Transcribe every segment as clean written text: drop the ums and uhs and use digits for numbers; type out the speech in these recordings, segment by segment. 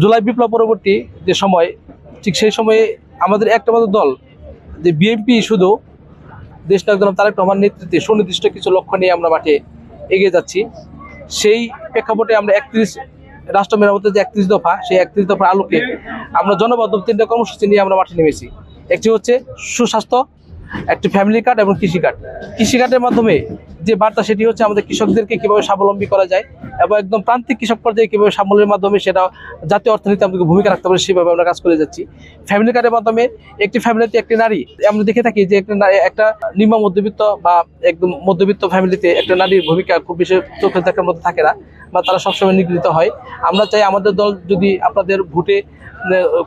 জুলাই বিপ্লব পরবর্তী যে সময়, ঠিক সেই সময়ে আমাদের একটা মাত্র দল যে বিএনপি শুধু দেশনায়ক জনাব তারেক রহমান নেতৃত্বে সুনির্দিষ্ট কিছু লক্ষ্য নিয়ে আমরা মাঠে এগিয়ে যাচ্ছি। সেই প্রেক্ষাপটে আমরা 31 রাষ্ট্র মেরামতের যে 31 দফা, সেই 31 দফার আলোকে আমরা জনবান্ধব 3টা কর্মসূচি নিয়ে আমরা মাঠে নেমেছি। একটি হচ্ছে সুস্বাস্থ্য, একটি ফ্যামিলি কার্ড এবং কৃষি কার্ড। কৃষি কার্ডের মাধ্যমে যে বার্তা, সেটি হচ্ছে আমাদের কৃষকদেরকে কিভাবে স্বাবলম্বী করা যায় এবং একদম প্রান্তিক কৃষক পর্যায়ে কিভাবে সাফল্যের মাধ্যমে সেটা জাতীয় অর্থনীতিতে আমাদেরকে ভূমিকা রাখতে পারে, সেভাবে আমরা কাজ করে যাচ্ছি। ফ্যামিলি কার্ডের মাধ্যমে একটি ফ্যামিলিতে একটি নারী, আমরা দেখে থাকি যে একটা নিম্ন মধ্যবিত্ত বা একদম মধ্যবিত্ত ফ্যামিলিতে একটা নারীর ভূমিকা খুব বেশি চোখে দেখার মতো থাকে না, বা তারা সবসময় নিগৃহীত হয়। আমরা চাই আমাদের দল যদি আপনাদের ভোটে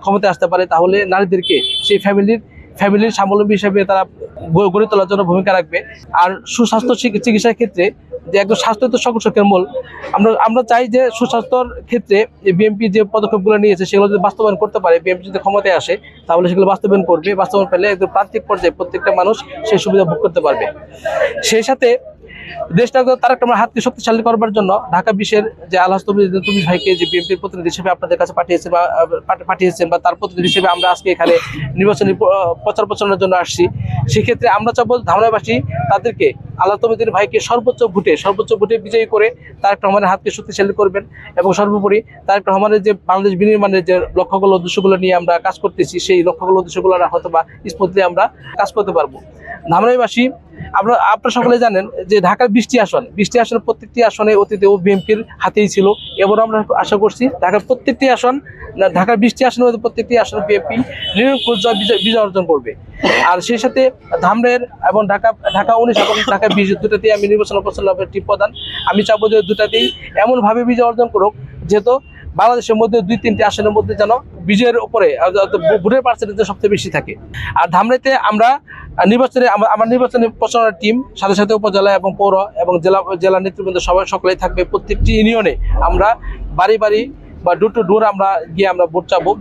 ক্ষমতায় আসতে পারে, তাহলে নারীদেরকে সেই ফ্যামিলির স্বাবলম্বী হিসেবে তারা গড়ে তোলার জন্য ভূমিকা রাখবে। আর সুস্বাস্থ্য চিকিৎসার ক্ষেত্রে যে একদম স্বাস্থ্য তো সকল সুখের মূল, আমরা চাই যে সুস্বাস্থ্যর ক্ষেত্রে বিএনপি যে পদক্ষেপগুলো নিয়েছে সেগুলো যদি বাস্তবায়ন করতে পারে, বিএনপি যদি ক্ষমতায় আসে তাহলে সেগুলো বাস্তবায়ন করবে। বাস্তবায়ন পেলে একদম প্রান্তিক পর্যায়ে প্রত্যেকটা মানুষ সেই সুবিধা ভোগ করতে পারবে। সেই সাথে দেশটাকে তারেক রহমানের হাতকে শক্তিশালী করবার জন্য ঢাকা বিশের যে আলহাজ তৌফিক ভাইকে যে বিএনপির প্রতিনিধি হিসেবে আপনাদের কাছে পাঠিয়েছেন বা তার প্রতিনিধি হিসেবে আমরা আজকে এখানে নির্বাচনী প্রচার প্রচারণার জন্য আসছি। সেক্ষেত্রে আমরা চাবো ধামরাইবাসী তাদেরকে আলহাজ তৌফিক ভাইকে সর্বোচ্চ ভোটে বিজয়ী করে তারেক রহমানের হাতকে শক্তিশালী করবেন। এবং সর্বোপরি তারেক রহমানের যে বাংলাদেশ বিনির্মাণের যে লক্ষ্যগুলো উদ্দেশ্যগুলো নিয়ে আমরা কাজ করতেছি, সেই লক্ষ্যগুলো উদ্দেশ্যগুলো হয়তো বা স্মুথলি আমরা কাজ করতে পারবো। ধামরাইবাসী, আপনারা সকলে জানেন যে ঢাকার 20টি আসন প্রত্যেকটি আসনে অতীতেও বিএনপির হাতেই ছিল। এবার আমরা আশা করছি ঢাকার 20টি আসনের মধ্যে প্রত্যেকটি আসনে বিএনপি নিরঙ্কুশ বিজয় অর্জন করবে। আর সেই সাথে ধামরাইয়ের এবং ঢাকা 19 এবং ঢাকা 20 দুটাতেই আমি নির্বাচন প্রচারণার টিম প্রধান। আমি চাবো যে দুটাতেই এমনভাবে বিজয় অর্জন করুক যেহেতু বাংলাদেশের মধ্যে 2-3টি আসনের মধ্যে যেন বিজয়ের উপরে ভোটের পার্সেন্টেজ সবচেয়ে বেশি থাকে। আর ধামরাইতে আমরা আমার নির্বাচনী প্রচারণার টিম সাথে সাথে উপজেলা এবং পৌর এবং জেলা নেতৃবৃন্দ সকলেই থাকবে। প্রত্যেকটি ইউনিয়নে আমরা বাড়ি বা ডোর টু ডোর আমরা গিয়ে আমরা ভোট চাবো।